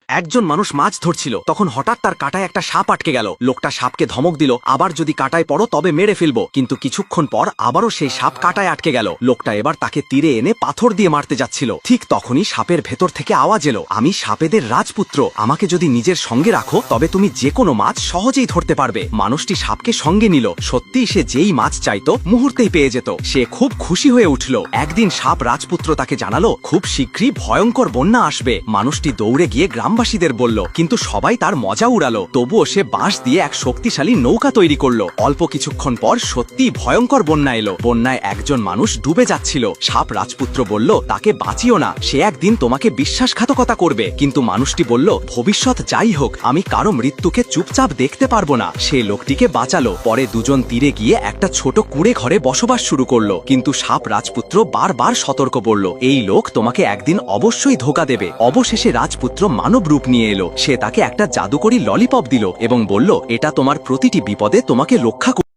একজন মানুষ মাছ ধরছিল, তখন হঠাৎ তার কাঁটায় একটা সাপ আটকে গেল। লোকটা সাপকে ধমক দিল, আবার যদি কাঁটায় পড়ো তবে মেরে ফেলবো। কিন্তু কিছুক্ষণ পর আবারও সেই সাপ কাঁটায় আটকে গেল। লোকটা এবার তাকে তীরে এনে পাথর দিয়ে মারতে যাচ্ছিল। ঠিক তখনই সাপের ভেতর থেকে আওয়াজ এলো, আমি সাপেদের রাজপুত্র, আমাকে যদি নিজের সঙ্গে রাখো তবে তুমি যে কোনো মাছ সহজেই ধরতে পারবে। মানুষটি সাপকে সঙ্গে নিল। সত্যিই সে যেই মাছ চাইতো মুহূর্তেই পেয়ে যেত। সে খুব খুশি হয়ে উঠল। একদিন সাপ রাজপুত্র তাকে জানালো, খুব শীঘ্রই ভয়ঙ্কর বন্যা আসবে। মানুষটি দৌড়ে গিয়ে গ্রামবাসীদের বলল, কিন্তু সবাই তার মজা উড়ালো। তবুও সে বাঁশ দিয়ে এক শক্তিশালী নৌকা তৈরি করলো। অল্প কিছুক্ষণ পর সত্যিই ভয়ঙ্কর বন্যা এলো। বন্যায় একজন মানুষ ডুবে যাচ্ছিল। সাপ রাজপুত্র বলল, তাকে বাঁচিও না, সে একদিন তোমাকে বিশ্বাসঘাতকতা করবে। কিন্তু মানুষটি বলল, ভবিষ্যৎ যাই হোক, আমি কারো মৃত্যুকে চুপচাপ দেখতে পারবো না। সে লোকটিকে বাঁচালো। পরে দুজন তীরে গিয়ে একটা ছোট কুঁড়ে ঘরে বসবাস শুরু করলো। কিন্তু সাপ রাজপুত্র বারবার সতর্ক করল, এই লোক তোমাকে একদিন অবশ্যই ধোঁকা দেবে। অবশেষে রাজপুত্র মানব রূপ নিয়ে এলো। সে তাকে একটা জাদুকরি ললিপপ দিল এবং বলল, এটা তোমার প্রতিটি বিপদে তোমাকে রক্ষা